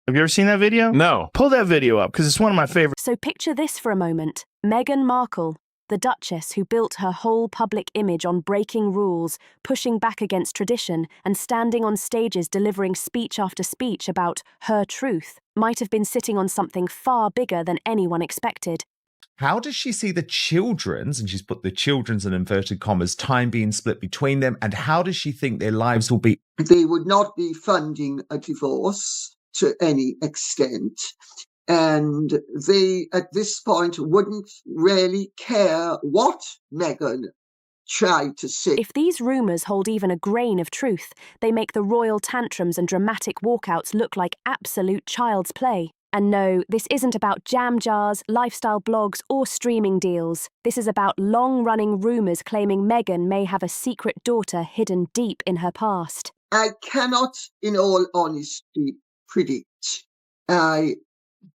Have you ever seen that video? No. Pull that video up, because it's one of my favorites. So picture this for a moment. Meghan Markle, the Duchess who built her whole public image on breaking rules, pushing back against tradition, and standing on stages delivering speech after speech about her truth, might have been sitting on something far bigger than anyone expected. How does she see the children's, and she's put the children's in inverted commas, time being split between them, and how does she think their lives will be? They would not be funding a divorce to any extent. And they, at this point, wouldn't really care what Meghan tried to say. If these rumours hold even a grain of truth, they make the royal tantrums and dramatic walkouts look like absolute child's play. And no, this isn't about jam jars, lifestyle blogs, or streaming deals. This is about long-running rumours claiming Meghan may have a secret daughter hidden deep in her past. I cannot, in all honesty, predict. I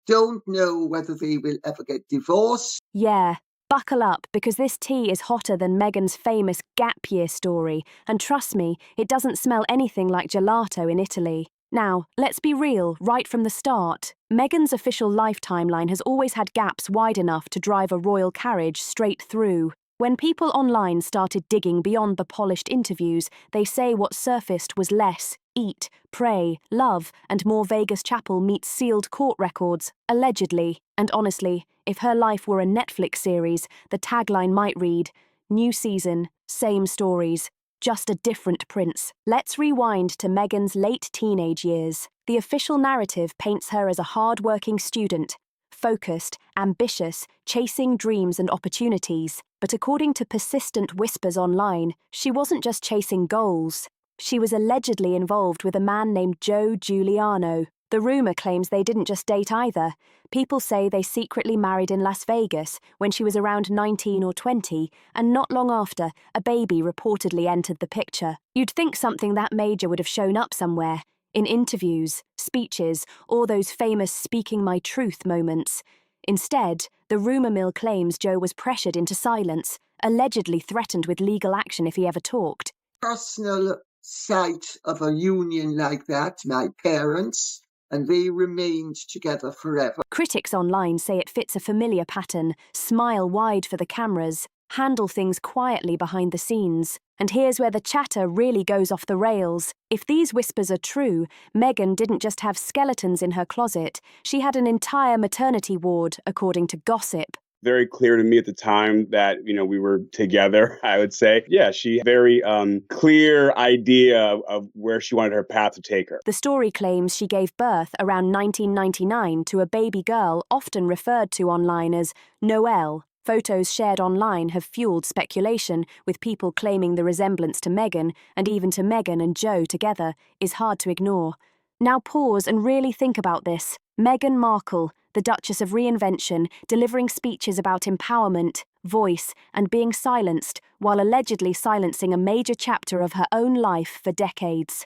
don't know whether they will ever get divorced. Yeah, buckle up, because this tea is hotter than Meghan's famous gap year story, and trust me, it doesn't smell anything like gelato in Italy. Now, let's be real, right from the start. Meghan's official life timeline has always had gaps wide enough to drive a royal carriage straight through. When people online started digging beyond the polished interviews, they say what surfaced was less eat, pray, love, and more Vegas chapel meets sealed court records, allegedly. And honestly, if her life were a Netflix series, the tagline might read, "New season, same stories, just a different prince." Let's rewind to Meghan's late teenage years. The official narrative paints her as a hard-working student, focused, ambitious, chasing dreams and opportunities. But according to persistent whispers online, she wasn't just chasing goals. She was allegedly involved with a man named Joe Giuliano. The rumour claims they didn't just date either. People say they secretly married in Las Vegas when she was around 19 or 20, and not long after, a baby reportedly entered the picture. You'd think something that major would have shown up somewhere, in interviews, speeches, or those famous speaking my truth moments. Instead, the rumour mill claims Joe was pressured into silence, allegedly threatened with legal action if he ever talked. Personal sight of a union like that, my parents, and they remained together forever. Critics online say it fits a familiar pattern: smile wide for the cameras, handle things quietly behind the scenes. And here's where the chatter really goes off the rails. If these whispers are true, Meghan didn't just have skeletons in her closet, she had an entire maternity ward, according to gossip. Very clear to me at the time that, we were together, I would say. Yeah, she had a very clear idea of where she wanted her path to take her. The story claims she gave birth around 1999 to a baby girl often referred to online as Noelle. Photos shared online have fueled speculation, with people claiming the resemblance to Meghan, and even to Meghan and Joe together, is hard to ignore. Now pause and really think about this. Meghan Markle, the Duchess of Reinvention, delivering speeches about empowerment, voice, and being silenced, while allegedly silencing a major chapter of her own life for decades.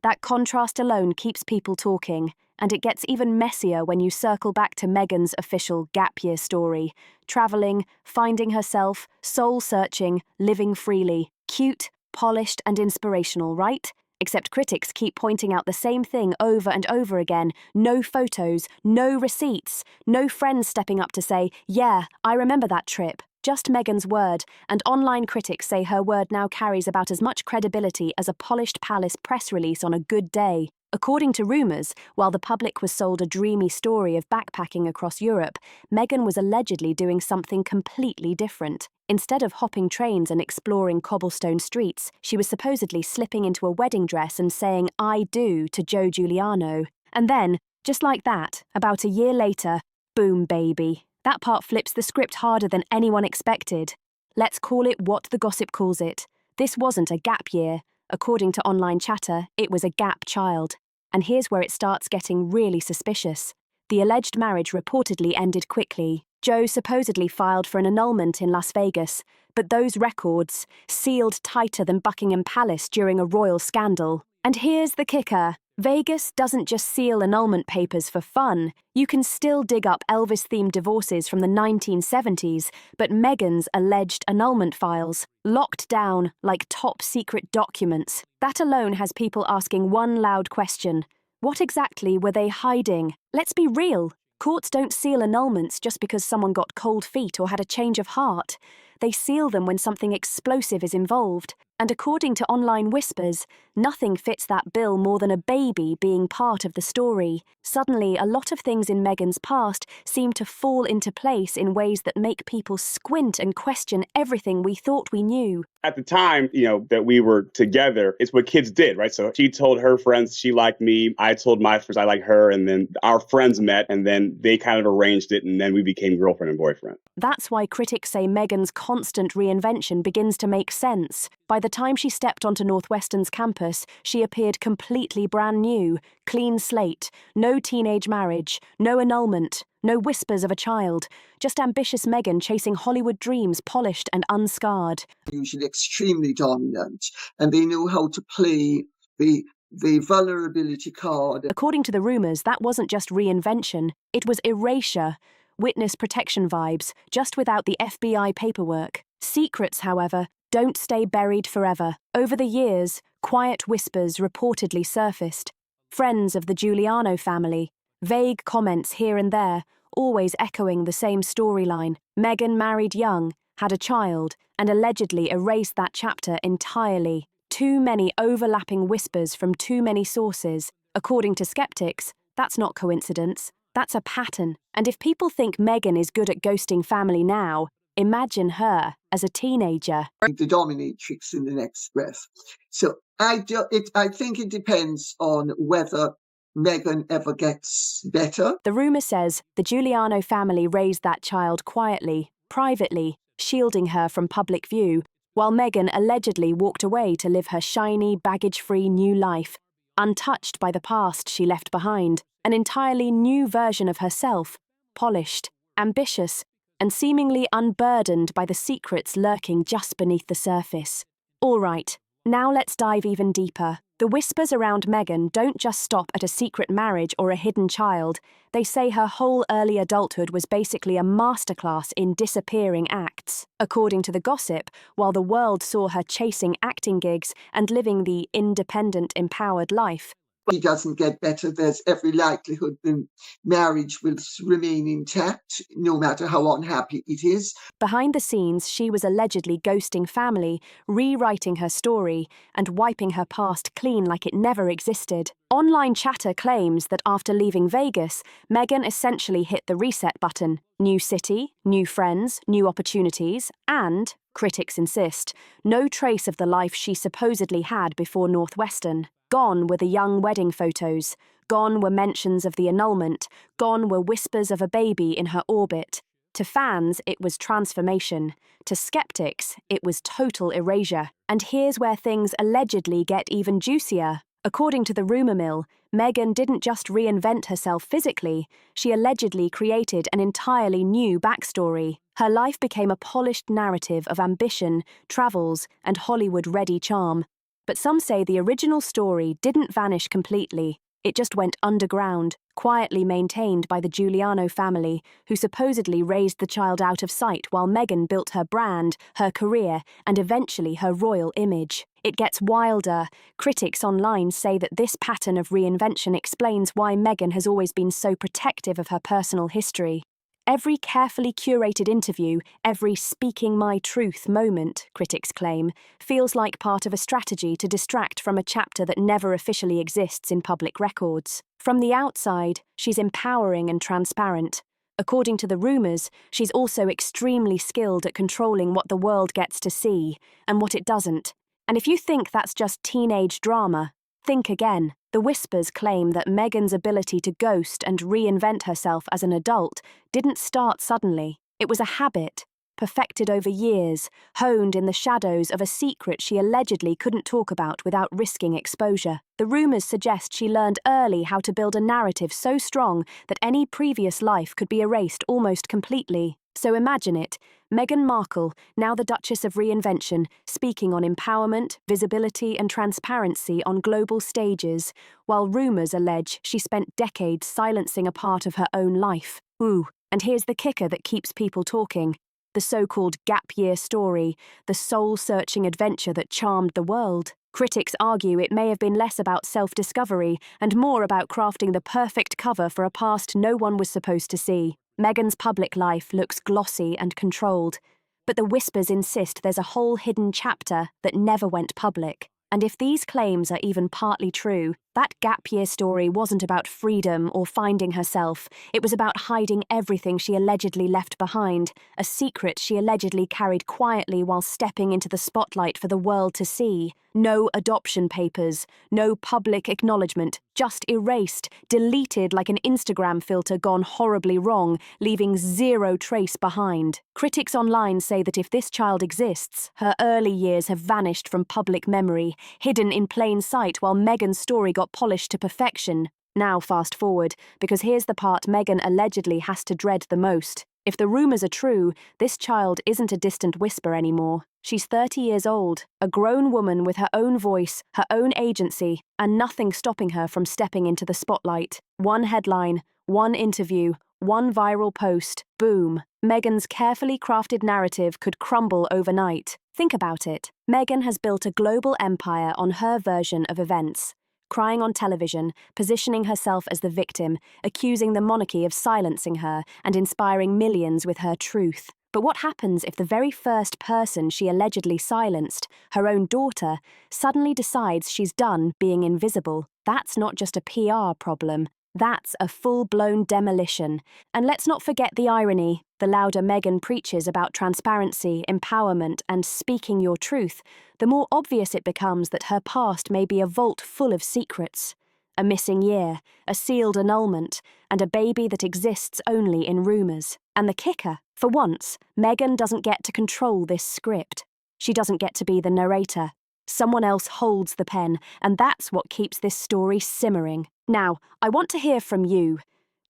That contrast alone keeps people talking, and it gets even messier when you circle back to Meghan's official gap year story. Travelling, finding herself, soul-searching, living freely. Cute, polished, and inspirational, right? Except critics keep pointing out the same thing over and over again. No photos, no receipts, no friends stepping up to say, "Yeah, I remember that trip." Just Meghan's word, and online critics say her word now carries about as much credibility as a polished palace press release on a good day. According to rumours, while the public was sold a dreamy story of backpacking across Europe, Meghan was allegedly doing something completely different. Instead of hopping trains and exploring cobblestone streets, she was supposedly slipping into a wedding dress and saying "I do" to Joe Giuliano. And then, just like that, about a year later, boom baby. That part flips the script harder than anyone expected. Let's call it what the gossip calls it. This wasn't a gap year. According to online chatter, it was a gap child. And here's where it starts getting really suspicious. The alleged marriage reportedly ended quickly. Joe supposedly filed for an annulment in Las Vegas, but those records, sealed tighter than Buckingham Palace during a royal scandal. And here's the kicker. Vegas doesn't just seal annulment papers for fun. You can still dig up Elvis-themed divorces from the 1970s, but Meghan's alleged annulment files, locked down like top-secret documents. That alone has people asking one loud question. What exactly were they hiding? Let's be real. Courts don't seal annulments just because someone got cold feet or had a change of heart. They seal them when something explosive is involved. And according to online whispers, nothing fits that bill more than a baby being part of the story. Suddenly, a lot of things in Meghan's past seem to fall into place in ways that make people squint and question everything we thought we knew. At the time, that we were together, it's what kids did, right? So she told her friends she liked me. I told my friends I liked her. And then our friends met and then they kind of arranged it. And then we became girlfriend and boyfriend. That's why critics say Meghan's constant reinvention begins to make sense. By the time she stepped onto Northwestern's campus, she appeared completely brand new, clean slate, no teenage marriage, no annulment, no whispers of a child, just ambitious Meghan chasing Hollywood dreams polished and unscarred. Usually extremely dominant, and they know how to play the vulnerability card. According to the rumours, that wasn't just reinvention, it was erasure. Witness protection vibes, just without the FBI paperwork. Secrets, however, don't stay buried forever. Over the years, quiet whispers reportedly surfaced. Friends of the Giuliano family, vague comments here and there, always echoing the same storyline. Meghan married young, had a child, and allegedly erased that chapter entirely. Too many overlapping whispers from too many sources. According to skeptics, that's not coincidence. That's a pattern. And if people think Meghan is good at ghosting family now, imagine her as a teenager. The dominatrix in the next breath. So I think it depends on whether Meghan ever gets better. The rumour says the Giuliano family raised that child quietly, privately, shielding her from public view, while Meghan allegedly walked away to live her shiny, baggage-free new life, untouched by the past she left behind. An entirely new version of herself, polished, ambitious, and seemingly unburdened by the secrets lurking just beneath the surface. All right, now let's dive even deeper. The whispers around Meghan don't just stop at a secret marriage or a hidden child. They say her whole early adulthood was basically a masterclass in disappearing acts. According to the gossip, while the world saw her chasing acting gigs and living the independent, empowered life, he doesn't get better, there's every likelihood the marriage will remain intact, no matter how unhappy it is. Behind the scenes, she was allegedly ghosting family, rewriting her story, and wiping her past clean like it never existed. Online chatter claims that after leaving Vegas, Meghan essentially hit the reset button. New city, new friends, new opportunities, and, critics insist, no trace of the life she supposedly had before Northwestern. Gone were the young wedding photos. Gone were mentions of the annulment. Gone were whispers of a baby in her orbit. To fans, it was transformation. To skeptics, it was total erasure. And here's where things allegedly get even juicier. According to the rumour mill, Meghan didn't just reinvent herself physically, she allegedly created an entirely new backstory. Her life became a polished narrative of ambition, travels, and Hollywood-ready charm. But some say the original story didn't vanish completely. It just went underground, quietly maintained by the Giuliano family, who supposedly raised the child out of sight while Meghan built her brand, her career, and eventually her royal image. It gets wilder. Critics online say that this pattern of reinvention explains why Meghan has always been so protective of her personal history. Every carefully curated interview, every speaking my truth moment, critics claim, feels like part of a strategy to distract from a chapter that never officially exists in public records. From the outside, she's empowering and transparent. According to the rumours, she's also extremely skilled at controlling what the world gets to see and what it doesn't. And if you think that's just teenage drama, think again. The whispers claim that Meghan's ability to ghost and reinvent herself as an adult didn't start suddenly. It was a habit, perfected over years, honed in the shadows of a secret she allegedly couldn't talk about without risking exposure. The rumours suggest she learned early how to build a narrative so strong that any previous life could be erased almost completely. So imagine it, Meghan Markle, now the Duchess of Reinvention, speaking on empowerment, visibility and transparency on global stages, while rumours allege she spent decades silencing a part of her own life. Ooh, and here's the kicker that keeps people talking. The so-called gap year story, the soul-searching adventure that charmed the world. Critics argue it may have been less about self-discovery and more about crafting the perfect cover for a past no one was supposed to see. Meghan's public life looks glossy and controlled, but the whispers insist there's a whole hidden chapter that never went public. And if these claims are even partly true, that gap year story wasn't about freedom or finding herself. It was about hiding everything she allegedly left behind, a secret she allegedly carried quietly while stepping into the spotlight for the world to see. No adoption papers, no public acknowledgement, just erased, deleted like an Instagram filter gone horribly wrong, leaving zero trace behind. Critics online say that if this child exists, her early years have vanished from public memory, hidden in plain sight while Meghan's story got polished to perfection. Now fast forward, because here's the part Meghan allegedly has to dread the most. If the rumours are true, this child isn't a distant whisper anymore. She's 30 years old, a grown woman with her own voice, her own agency, and nothing stopping her from stepping into the spotlight. One headline, one interview, one viral post, boom. Meghan's carefully crafted narrative could crumble overnight. Think about it. Meghan has built a global empire on her version of events. Crying on television, positioning herself as the victim, accusing the monarchy of silencing her, and inspiring millions with her truth. But what happens if the very first person she allegedly silenced, her own daughter, suddenly decides she's done being invisible? That's not just a PR problem. That's a full-blown demolition. And let's not forget the irony. The louder Meghan preaches about transparency, empowerment, and speaking your truth, the more obvious it becomes that her past may be a vault full of secrets. A missing year, a sealed annulment, and a baby that exists only in rumours. And the kicker, for once, Meghan doesn't get to control this script. She doesn't get to be the narrator. Someone else holds the pen, and that's what keeps this story simmering. Now, I want to hear from you.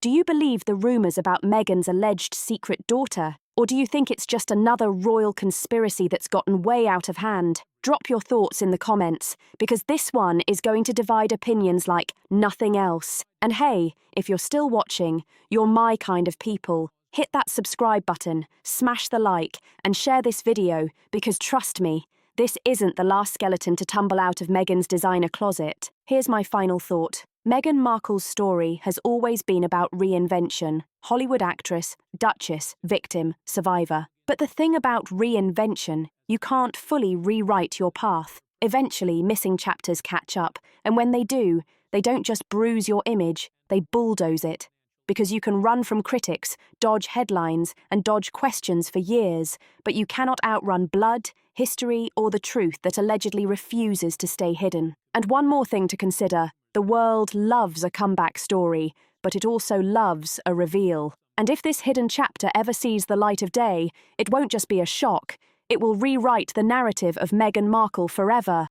Do you believe the rumours about Meghan's alleged secret daughter? Or do you think it's just another royal conspiracy that's gotten way out of hand? Drop your thoughts in the comments, because this one is going to divide opinions like nothing else. And hey, if you're still watching, you're my kind of people. Hit that subscribe button, smash the like, and share this video, because trust me, this isn't the last skeleton to tumble out of Meghan's designer closet. Here's my final thought. Meghan Markle's story has always been about reinvention. Hollywood actress, duchess, victim, survivor. But the thing about reinvention, you can't fully rewrite your path. Eventually, missing chapters catch up, and when they do, they don't just bruise your image, they bulldoze it. Because you can run from critics, dodge headlines, and dodge questions for years, but you cannot outrun blood, history, or the truth that allegedly refuses to stay hidden. And one more thing to consider. The world loves a comeback story, but it also loves a reveal. And if this hidden chapter ever sees the light of day, it won't just be a shock, it will rewrite the narrative of Meghan Markle forever.